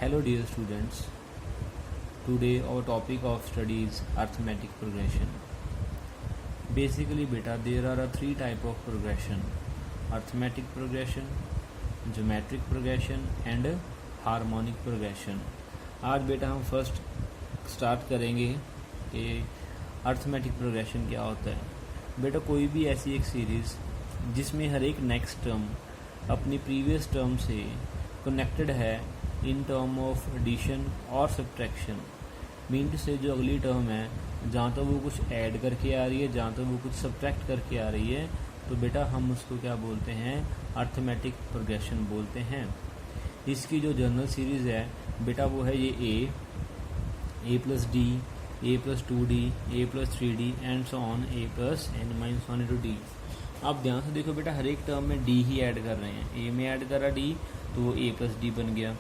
Hello dear students, today our topic of study is arithmetic progression. Basically beta there are three type of progression: arithmetic progression, geometric progression and harmonic progression. आज बेटा हम first start करेंगे कि arithmetic progression क्या होता है। बेटा कोई भी ऐसी एक सीरीज़ जिसमें हर एक नेक्स्ट टर्म अपनी प्रीवियस टर्म से कनेक्टेड है इन टर्म ऑफ एडिशन और सब्ट्रैक्शन, मीन से जो अगली टर्म है जहाँ तो वो कुछ ऐड करके आ रही है, जहाँ तो वो कुछ सब्ट्रैक्ट करके आ रही है, तो बेटा हम उसको क्या बोलते हैं, अर्थमेटिक प्रोग्रेशन बोलते हैं। इसकी जो जनरल सीरीज़ है बेटा वो है ये A plus D, A plus 2d, A plus 3d and so on A plus n minus 1 into D. आप ध्यान से देखो बेटा हर एक टर्म में डी ही ऐड कर रहे हैं। ए में ऐड करा डी तो वो ए प्लस डी बन गया,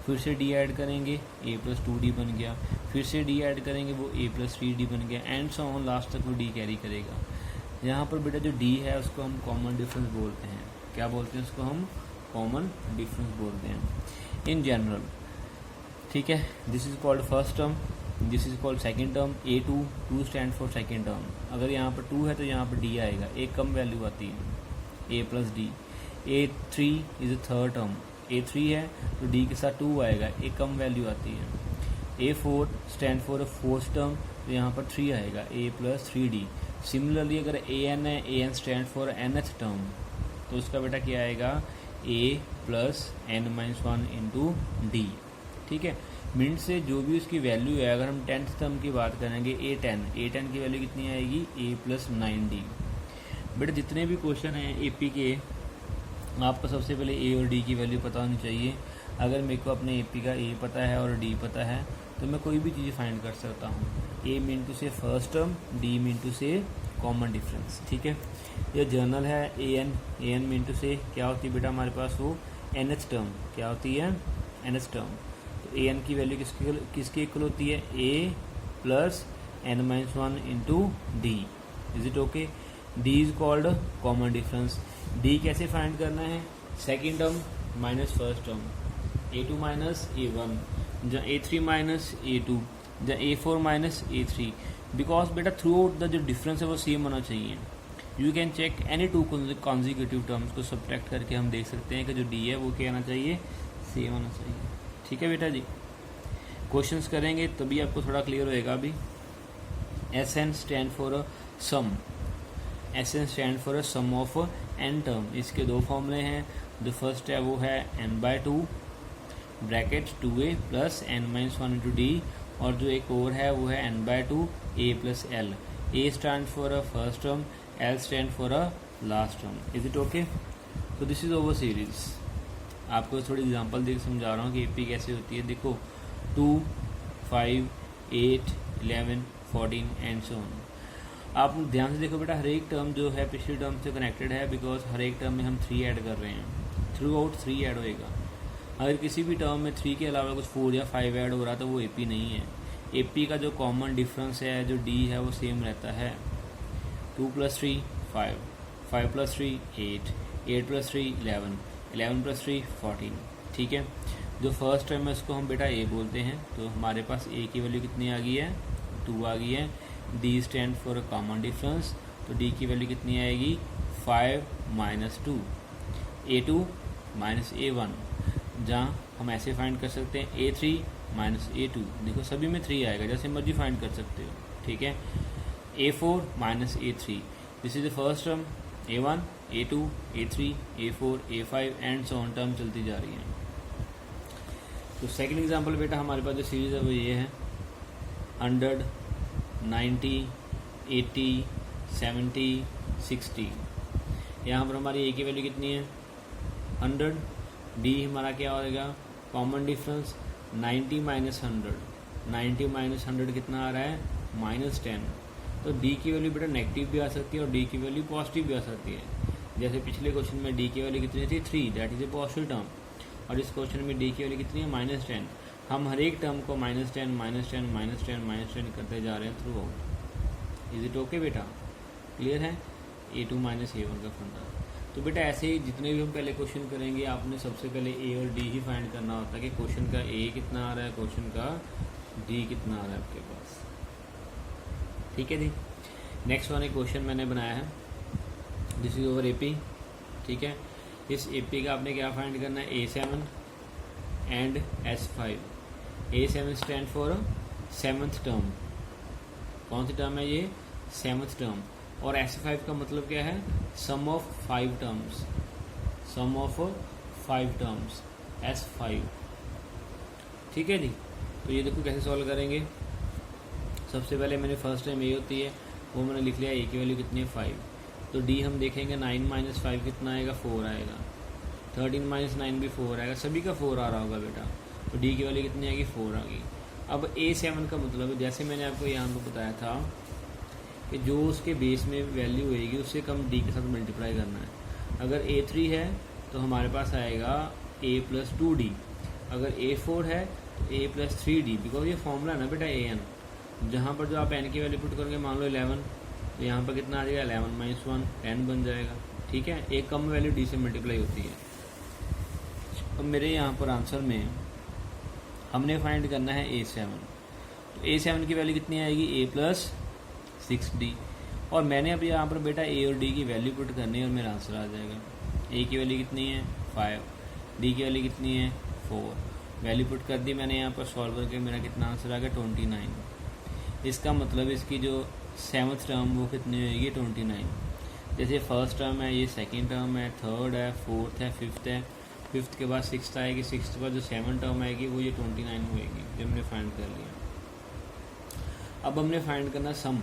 फिर से डी ऐड करेंगे ए प्लस 2d बन गया, फिर से डी ऐड करेंगे वो ए प्लस 3d बन गया एंड सो ऑन, लास्ट तक वो डी कैरी करेगा। यहाँ पर बेटा जो डी है उसको हम कॉमन डिफरेंस बोलते हैं। क्या बोलते हैं उसको हम? कॉमन डिफरेंस बोलते हैं इन जनरल। ठीक है, this is called first term, this is called second term. A2, 2 stand for second term. अगर यहाँ पर 2 है तो यहाँ पर D आएगा, एक कम वैल्यू आती है A plus D. A3 is a third term, A3 है तो D के साथ 2 आएगा, एक कम वैल्यू आती है। A4 stand for a fourth term, तो यहाँ पर 3 आएगा, A प्लस 3D। सिमिलरली अगर AN है, AN stand for nth term, तो उसका बेटा क्या आएगा, A plus n minus 1 into D. ठीक है, मिनट से जो भी उसकी वैल्यू है, अगर हम 10th टर्म की बात करेंगे A10 की वैल्यू कितनी आएगी, A प्लस 9d। बट जितने भी क्वेश्चन हैं AP के, आपको सबसे पहले A और D की वैल्यू पता होनी चाहिए। अगर मेरे को अपने AP का A पता है और D पता है तो मैं कोई भी चीज़ फाइंड कर सकता हूँ। A mean to say first term, D mean to say common difference. ठीक है, ये जर्नल है AN मीन टू से क्या होती है बेटा हमारे पास, वो nth टर्म। क्या होती है? nth term. तो AN की वैल्यू किसके इक्वल होती है, A plus n minus 1 into D. Is it okay? D is called common difference. D कैसे फाइंड करना है? Second term minus first term, A2 minus A1, जहाँ A3 माइनस A2, जहाँ A4 माइनस A3। बिकॉज बेटा throughout the जो difference है वो same होना चाहिए। You can check any two consecutive terms को सब्ट्रैक्ट करके हम देख सकते हैं कि जो D है वो क्या आना चाहिए, सेम होना चाहिए। ठीक है बेटा जी, क्वेश्चंस करेंगे तभी आपको थोड़ा क्लियर होएगा। अभी SN stand for a sum, SN stand for a sum of n term. इसके दो फॉर्मूले हैं। जो फर्स्ट है वो है n/2 bracket 2a plus n minus 1 into D, और जो एक और है वो है n/2 a plus l। a stand for a first term, l stand for a last term. Is it okay? तो दिस इज ओवर सीरीज। आपको थोड़ी एग्जांपल देख समझा रहा हूँ कि AP कैसे होती है। देखो 2, 5, 8, 11, 14 एंड सो ऑन। आप ध्यान से देखो बेटा हर एक टर्म जो है पिछली टर्म से कनेक्टेड है, बिकॉज हर एक टर्म में हम 3 ऐड कर रहे हैं। थ्रू आउट 3 ऐड होएगा। अगर किसी भी टर्म में 3 के अलावा कुछ 4 या 5 ऐड हो रहा तो वो AP नहीं है। AP का जो कॉमन डिफरेंस है, जो D है, वो सेम रहता है। 2 प्लस 3 5, 5 प्लस 3 8, 8 प्लस 3 11, 11 प्लस 3 14। ठीक है, जो फर्स्ट टर्म है उसको हम बेटा A बोलते हैं। तो हमारे पास A की वैल्यू कितनी आ गई है, 2 आ गई है। D stand for common difference, तो D की वैल्यू कितनी आएगी, 5 माइनस 2, A2 माइनस A1। जहाँ हम ऐसे फाइंड कर सकते हैं A3 माइनस A2। देखो सभी में 3 आएगा, जैसे मर्जी फाइंड कर सकते हो। ठीक है, A4 minus A3, this is the first term. A1, A2, A3, A4, A5 and so on, term चलती जा रही है। तो सेकंड एग्जांपल बेटा हमारे पास जो सीरीज है वो ये है 100, 90, 80, 70, 60। यहाँ पर हमारी A की वैल्यू कितनी है, 100। D हमारा क्या होगा, कॉमन डिफरेंस 90 माइनस 100, 90 माइनस 100 कितना आ रहा है, -10। तो D की वैल्यू बेटा नेगेटिव भी आ सकती है और D की वैल्यू पॉजिटिव भी आ सकती है। जैसे पिछले क्वेश्चन में D की वैल्यू कितनी थी, 3, that is a positive term, और इस क्वेश्चन में D की वैल्यू कितनी है, -10। हम हर एक टर्म को -10 -10 -10 -10 करते जा रहे हैं through out. Is it okay बेटा? क्लियर है? A2 माइनस A1 का फंडा। तो बेटा ऐसे ही जितने भी हम पहले क्वेश्चन करेंगे आपने सबसे पहले ए और डी ही फाइंड करना होता है कि क्वेश्चन का ए कितना आ रहा है, क्वेश्चन का डी कितना आ रहा है आपके पास। ठीक है जी। नेक्स्ट वाला क्वेश्चन मैंने बनाया है, दिस इज ओवर एपी। ठीक है, इस एपी का आपने क्या फाइंड करना है, A7 and S5। A7 stand for 7th term, कौन सी टर्म है ये, 7th टर्म। और S5 का मतलब क्या है, sum of 5 terms, sum of 5 terms, S5। ठीक है जी। तो ये देखो कैसे सॉल्व करेंगे। सबसे पहले मैंने फर्स्ट टाइम ए होती है वो मैंने लिख लिया, ए की वैल्यू कितनी है 5। तो डी हम देखेंगे 9 - 5 कितना आएगा, 4 आएगा। 13 - 9 भी 4 आएगा, सभी का 4 आ रहा होगा बेटा। तो डी की वैल्यू कितनी आएगी, 4 आ गई। अब A7 का मतलब है, जैसे मैंने आपको यहाँ पर बताया था कि जो उसके बेस में वैल्यू होएगी उससे कम डी के साथ मल्टीप्लाई करना है। अगर A3 है तो हमारे पास आएगा A + 2D। अगर A4 है तो A + 3D, बिकॉज ये फॉर्मूला है ना बेटा AN। जहाँ पर जो आप n की वैल्यू पुट करोगे, मान लो 11, तो यहाँ पर कितना आ जाएगा, 11 - 1 10 बन जाएगा। ठीक है, एक कम वैल्यू डी से मल्टीप्लाई होती है। अब मेरे यहाँ पर आंसर में हमने फाइंड करना है A7। तो A7 की वैल्यू कितनी आएगी, A + 6D। और मैंने अब यहाँ पर बेटा A और D की वैल्यू पुट करनी है और मेरा आंसर आ जाएगा। A की वैल्यू कितनी है 5, D की वैल्यू कितनी है 4। वैल्यू पुट कर दी मैंने यहाँ पर, सॉल्व करके मेरा कितना आंसर आ गया 29। इसका मतलब इसकी जो 7th टर्म वो कितनी होगी, 29। जैसे फर्स्ट टर्म है, ये सेकंड टर्म है, थर्ड है, फोर्थ है, फिफ्थ है, फिफ्थ के बाद 6th आएगी, 6th के बाद जो 7th टर्म आएगी वो ये 29 होएगी, जो हमने फाइंड कर लिया। अब हमने फाइंड करना सम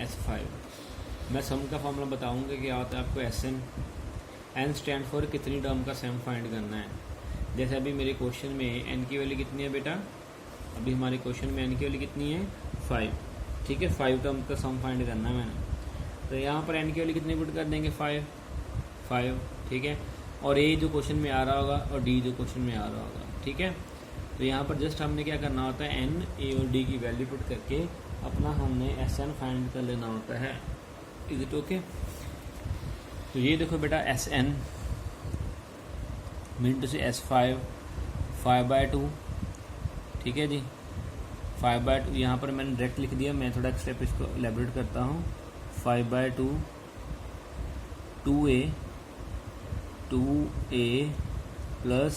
S5। मैं सम का फॉर्मूला बताऊंगा क्या होता है आपको, SN। N स्टैंड फॉर कितनी टर्म का सम फाइंड करना है। जैसे अभी मेरे क्वेश्चन में n की वैल्यू कितनी है बेटा, अभी हमारे क्वेश्चन में n की वैल्यू कितनी है 5। ठीक है, 5 टर्म का सम फाइंड करना है मैंने। तो यहाँ पर n की वैल्यू कितनी पुट कर देंगे 5। ठीक है, और a जो क्वेश्चन में आ रहा होगा और d जो क्वेश्चन में आ रहा होगा। ठीक है, तो यहाँ पर जस्ट हमने क्या करना होता है, n, a और d की वैल्यू पुट करके अपना हमने SN फाइंड कर लेना होता है। Is it okay. तो ये देखो बेटा SN मीन से S5 5/2। ठीक है जी, 5/2 यहाँ पर मैंने डायरेक्ट लिख दिया, मैं थोड़ा स्टेप इसको एलेबोरेट करता हूँ। 5/2 2a plus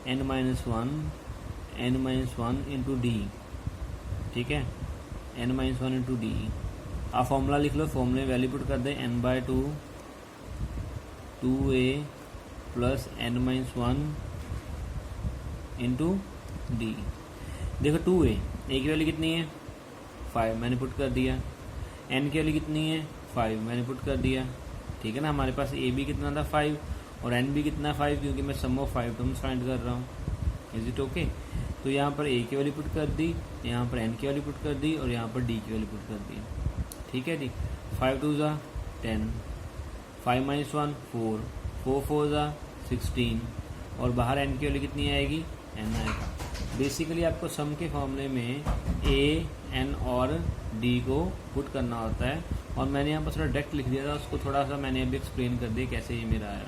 n - 1 into D. ठीक है, n - 1 इंटू डी। आप फॉर्मूला लिख लो, फॉर्मूले वैल्यू पुट कर दें, n/2 2a plus n - 1 into D. देखो 2a की वैल्यू कितनी है 5, मैंने पुट कर दिया। n की वैल्यू कितनी है 5, मैंने पुट कर दिया। ठीक है ना, हमारे पास a भी कितना था 5 और n भी कितना 5, क्योंकि मैं सम ऑफ 5 टर्म्स फाइंड कर रहा हूँ। Is it okay. तो यहाँ पर a की वैल्यू पुट कर दी, यहाँ पर n की वैल्यू पुट कर दी और यहाँ पर d की वैल्यू पुट कर दी। ठीक है जी, 5 2 ज़ा 10, 5 - 1 4, 4 4 ज़ा 16 और बाहर n की वैल्यू कितनी आएगी, n आएगा। बेसिकली आपको सम के फॉर्मूले में a, n और d को पुट करना होता है, और मैंने यहाँ पर थोड़ा डायरेक्ट लिख दिया था, उसको थोड़ा सा मैंने अभी एक्सप्लेन कर दिया कैसे ये मेरा आया।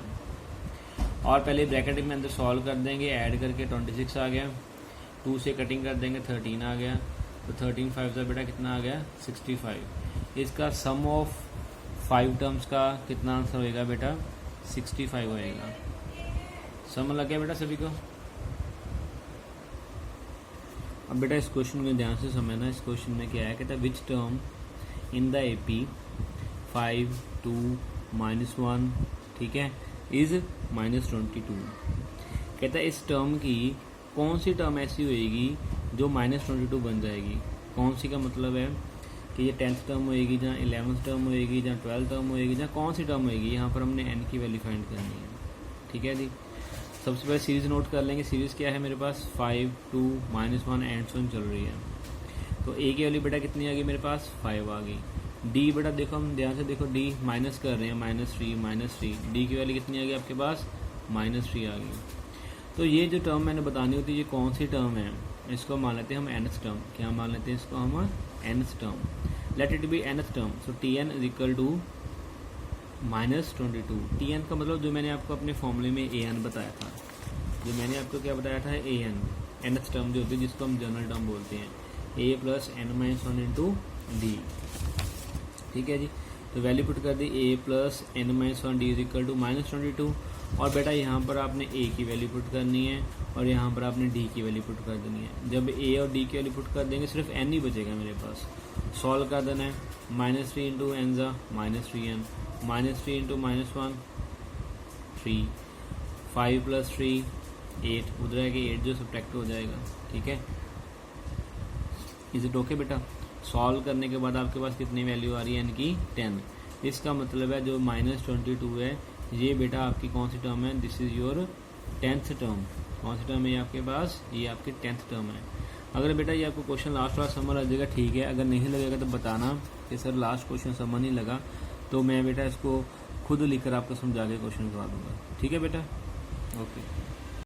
और पहले ब्रैकेट में अंदर सॉल्व कर देंगे, ऐड करके 26 आ गया, 2 से कटिंग कर देंगे 13 आ गया, तो 13 5 बेटा कितना आ गया 65। इसका सम ऑफ 5 टर्म्स का कितना आंसर होएगा बेटा 65 होएगा। समझ लग गया बेटा सभी को। अब बेटा इस क्वेश्चन को ध्यान से समझना। इस क्वेश्चन में क्या है, कहता है which term in the AP 5 2 -1 ठीक है इज -22। कहता है इस टर्म की कौन सी टर्म ऐसी होएगी जो -22 बन जाएगी। कौन सी का मतलब है कि ये 10th टर्म होएगी, जहाँ 11th टर्म होएगी, जहाँ 12th टर्म होएगी, जहाँ कौन सी टर्म होएगी। यहाँ पर हमने n की वैल्यू फाइंड करनी है। ठीक है जी, सबसे पहले सीरीज़ नोट कर लेंगे। सीरीज़ क्या है मेरे पास 5 2 -1 एंड सो चल रही है। तो a की वैल्यू बेटा कितनी आ गई मेरे पास 5 आ गई। d बेटा देखो, हम ध्यान से देखो, d माइनस कर रहे हैं -3 d की वैल्यू कितनी आ गई आपके पास -3 आ गई। तो ये जो टर्म मैंने बतानी होती है ये कौन सी टर्म है, इसको मान लेते हैं हम nth टर्म। क्या मान लेते हैं इसको हम nth term. Let it be nth term. So tn is equal to -22। Tn का मतलब जो मैंने आपको अपने फॉर्मूले में An बताया था, जो मैंने आपको क्या बताया था, An nth टर्म जो होती है जिसको हम जनरल टर्म बोलते हैं, a + n-1 इंटू डी। ठीक है जी, तो वैल्यू पुट कर दी a + n-1 d equal to -22। और बेटा यहाँ पर आपने a की वैल्यू पुट करनी है और यहाँ पर आपने d की वैल्यू पुट कर देनी है। जब a और d की वैल्यू पुट कर देंगे सिर्फ n ही बचेगा मेरे पास। सॉल्व कर देना है, -3 इंटू n ज़ा -3n, -3 इंटू -1 3, 5 + 3 8, उधर है कि 8 जो सब्ट्रैक्ट हो जाएगा। ठीक है, इज इट ओके बेटा। सॉल्व करने के बाद आपके पास कितनी वैल्यू आ रही है, यानी कि 10। इसका मतलब है जो -22 है ये बेटा आपकी कौन सी टर्म है, this is your 10th term. कौन सी टर्म है ये आपके पास, ये आपकी 10th टर्म है। अगर बेटा ये आपको क्वेश्चन लास्ट समझ आ जाएगा ठीक है, अगर नहीं लगेगा तो बताना कि सर लास्ट क्वेश्चन समझ नहीं लगा, तो मैं बेटा इसको खुद लिखकर आपको समझा के क्वेश्चन करवा दूंगा। ठीक है बेटा, ओके।